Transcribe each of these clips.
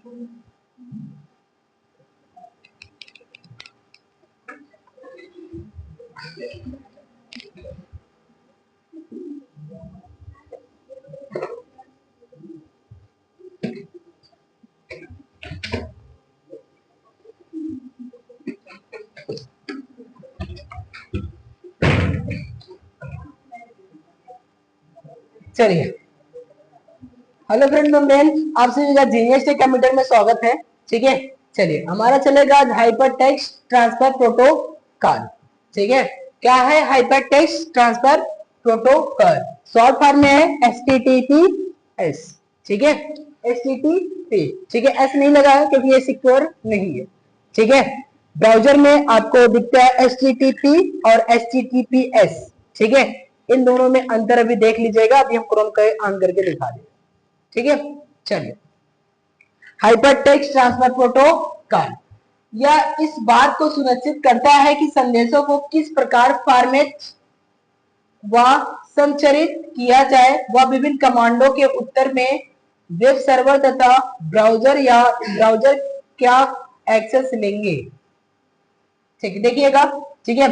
चलिए, hello friend आप सभी का जीनियस टेक कंप्यूटर में स्वागत है। ठीक है, चलिए हमारा चलेगा हाइपर टेक्स्ट ट्रांसफर प्रोटोकॉल। ठीक है, क्या है hyper text transfer protocol? Short form में है HTTPS। ठीक है, HTTP। ठीक है, एस नहीं लगा है क्योंकि ये सिक्योर नहीं है। ठीक है, ब्राउजर में आपको दिखता है HTTP और HTTPS। ठीक है, इन दोनों में अंतर अभी देख लीजिएगा। अभी हम क्रोम का ऑन करके दिखा देंगे। ठीक है, चलिए, हाइपर टेक्स्ट ट्रांसफर प्रोटोकॉल यह इस बात को सुनिश्चित करता है कि संदेशों को किस प्रकार फॉर्मेट व संचरित किया जाए वह विभिन्न कमांडों के उत्तर में वेब सर्वर तथा ब्राउजर क्या एक्सेस लेंगे। ठीक, देखिएगा। ठीक है,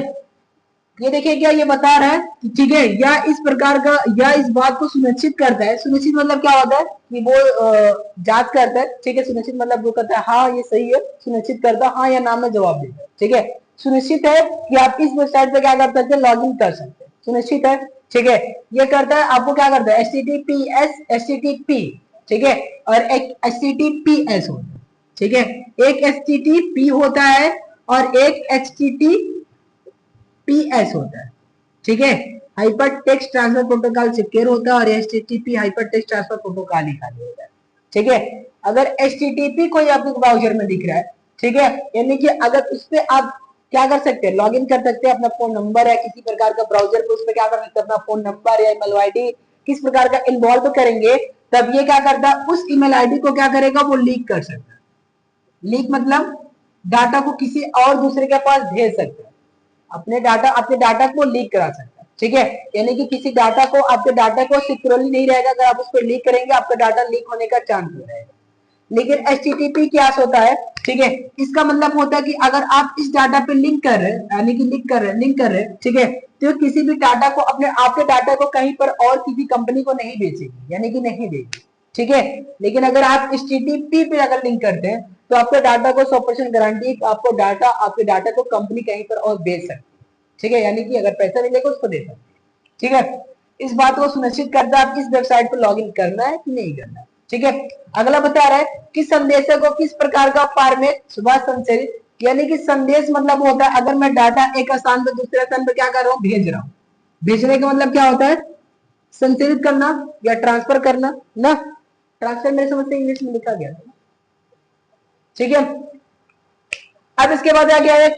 ये देखिए क्या ये बता रहा है। ठीक है, या इस प्रकार का, या इस बात को सुनिश्चित करता है। सुनिश्चित मतलब क्या होता है कि वो जांच करता है। ठीक है, सुनिश्चित मतलब वो कहता है हाँ ये सही है, सुनिश्चित करता है हाँ या ना में जवाब देता है। ठीक है, सुनिश्चित है कि आप इस वेबसाइट पे क्या कर सकते हैं, लॉग इन कर सकते हैं। सुनिश्चित है। ठीक है, ये करता है आपको क्या करता है, HTTPS HTTP। ठीक है, और एक HTTPS होता है। ठीक है, एक HTTP होता है और एक HTTPS होता है। ठीक है, hyper text transfer protocol secure होता है और HTTP hyper text transfer protocol ही खाली होता है। ठीक है, अगर HTTP कोई आपके ब्राउजर में दिख रहा है, ठीक है, यानी कि अगर उस पर आप क्या कर सकते हैं, लॉग इन कर सकते हैं, अपना फोन नंबर है किसी प्रकार का ब्राउजर पे, उस पर क्या कर सकते हैं, अपना फोन नंबर या ईमेल आईडी किस प्रकार का इन्वॉल्व करेंगे, तब ये क्या करता है, उस ईमेल आईडी को क्या करेगा, वो लीक कर सकता है। लीक मतलब डाटा को किसी और दूसरे के पास भेज सकता है, अपने डाटा को लीक करा सकता है। ठीक है, यानी कि किसी डाटा को, आपके डाटा को सिक्योरली नहीं रहेगा, अगर आप उसको लीक करेंगे आपका डाटा लीक होने का चांस हो रहेगा। लेकिन HTTP क्या होता है, ठीक है, इसका मतलब होता है कि अगर आप इस डाटा पे लिंक कर रहे हैं, यानी कि लिंक कर रहे हैं, ठीक है, तो किसी भी डाटा को, अपने आपके डाटा को कहीं पर और किसी कंपनी को नहीं बेचेगी, यानी कि नहीं देगी। ठीक है, लेकिन अगर आप HTTP पे अगर लिंक करते हैं तो आपके डाटा को 100% गारंटी, आपको डाटा, आपके डाटा को कंपनी कहीं पर और बेच सकती है। ठीक है, यानी कि अगर पैसा मिलेगा उसको दे सकते हैं। ठीक है, इस बात को सुनिश्चित करता है आप इस वेबसाइट पर लॉग इन करना है कि नहीं करना है। ठीक है, अगला बता रहा है कि संदेशों को किस प्रकार का फॉर्मेट व संचरित, यानी कि संदेश मतलब होता है अगर मैं डाटा एक स्थान से दूसरे स्थान पर क्या कर रहा हूँ, भेज रहा हूँ। भेजने का मतलब क्या होता है, संचरित करना या ट्रांसफर करना ना। ट्रांसफर मेरे समझ से इंग्लिश में लिखा गया था। ठीक है, अब इसके बाद आ गया है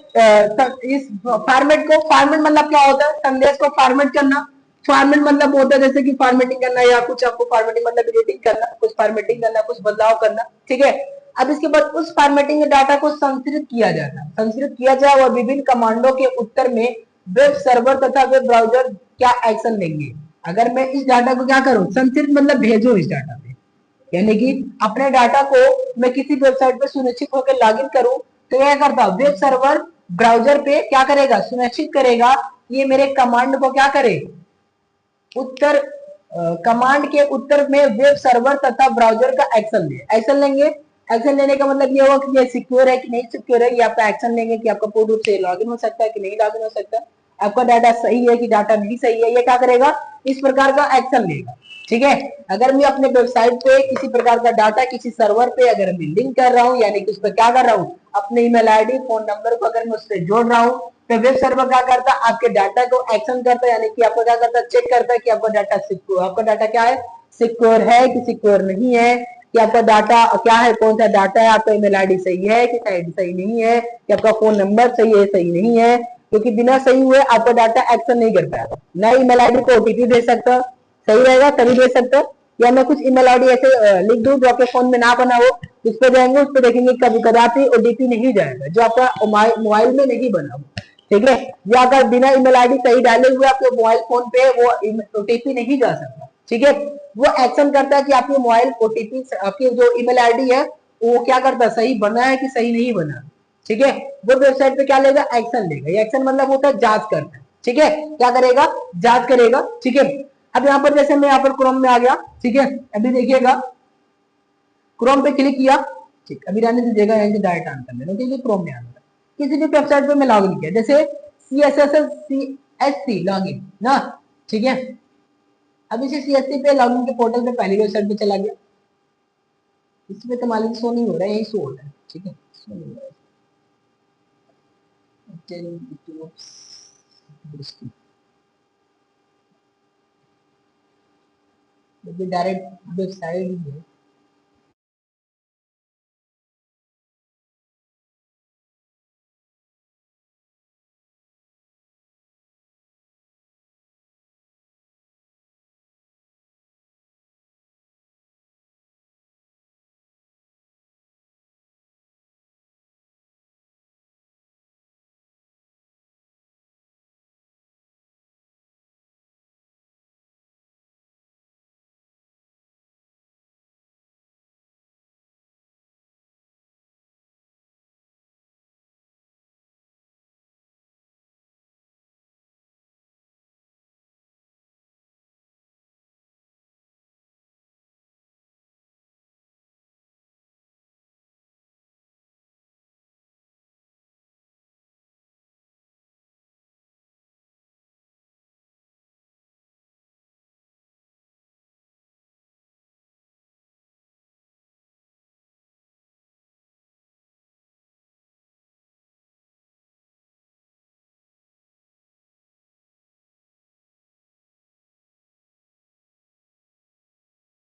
इस फॉर्मेट को। फॉर्मेट मतलब क्या होता है, संदेश को फॉर्मेट करना। फॉर्मेट मतलब होता है जैसे कि फॉर्मेटिंग करना, या कुछ आपको फॉर्मेटिंग मतलब एडिटिंग करना, कुछ फॉर्मेटिंग करना, कुछ बदलाव करना। ठीक है, अब इसके बाद उस फॉर्मेटिंग के डाटा को संस्कृत किया जाता है, संस्कृत किया जाए और विभिन्न कमांडों के उत्तर में वेब सर्वर तथा वेब ब्राउजर क्या एक्शन लेंगे। अगर मैं इस डाटा को क्या करूं, संस्कृत मतलब भेजो इस डाटा पे, यानी कि अपने डाटा को मैं किसी वेबसाइट पे सुनिश्चित होकर लॉगिन करूं, तो क्या करता, वेब सर्वर ब्राउजर पे क्या करेगा, सुनिश्चित करेगा ये मेरे कमांड को क्या करे, उत्तर कमांड के उत्तर में वेब सर्वर तथा ब्राउजर का एक्शन ले, एक्शन लेंगे। एक्शन लेने का मतलब ये होगा कि ये सिक्योर है कि नहीं सिक्योर है, ये आपका एक्शन लेंगे कि आपका पूर्ण रूप से लॉगिन हो सकता है कि नहीं लॉगिन हो सकता है, आपका डाटा सही है कि डाटा नहीं सही है, ये क्या करेगा, इस प्रकार का एक्शन लेगा। ठीक है, अगर मैं अपने वेबसाइट पे किसी प्रकार का डाटा किसी सर्वर पे अगर मैं लिंक कर रहा हूँ, यानी कि उस पर क्या कर रहा हूँ, अपने ईमेल आईडी फोन नंबर को अगर मैं उससे जोड़ रहा हूँ, तो वेब सर्वर क्या करता है, आपके डाटा को एक्शन करता है, यानी कि आपको क्या करता है, चेक करता है कि आपका डाटा सिक्योर, आपका डाटा क्या है, सिक्योर है कि सिक्योर नहीं है, कि आपका डाटा क्या है, कौन सा डाटा है, आपका ईमेल आईडी सही है कि सही नहीं है, कि आपका फोन नंबर सही है सही नहीं है, क्योंकि बिना सही हुए आपका डाटा एक्शन नहीं करता है। ना ईमेल आईडी को OTP दे सकता, सही रहेगा तभी दे सकता, या मैं कुछ ईमेल आईडी ऐसे लिख दूं जो आपके फोन में ना बना हो, उस पर जाएंगे, उस पर देखेंगे कभी कदापि OTP नहीं जाएगा जो आपका मोबाइल में नहीं बना हो। ठीक है, या अगर बिना ईमेल आईडी सही डाले हुए आपके मोबाइल फोन पे वो OTP नहीं जा सकता। ठीक है, वो एक्शन करता है कि आपके मोबाइल OTP, आपकी जो ईमेल आईडी है वो क्या करता है, सही बना है कि सही नहीं बना, ठीक है, वो वेबसाइट पे क्या लेगा, एक्शन लेगा। ये एक्शन मतलब होता है जांच करना, ठीक है, क्या करेगा, जांच करेगा, ठीक है। अब यहाँ पर जैसे मैं यहाँ पर क्रोम में आ गया, ठीक है, अभी देखिएगा क्रोम पे क्लिक किया, ठीक, अभी रहने दीजिएगा, यहीं से डायरेक्ट ऑन कर लेना, क्योंकि क्रोम में आना है। किसी भी वेबसाइट पे मैं लॉग इन किया, जैसे CSSC लॉग इन ना, ठीक है, अब इसे CSC पे लॉग इन के पोर्टल पे पहली वेबसाइट पे चला गया, इसमें तो मान लीजिए शो नहीं हो रहा है, यही शो हो रहा है, ठीक है, शो नहीं हो रहा है, डायरेक्ट वेबसाइट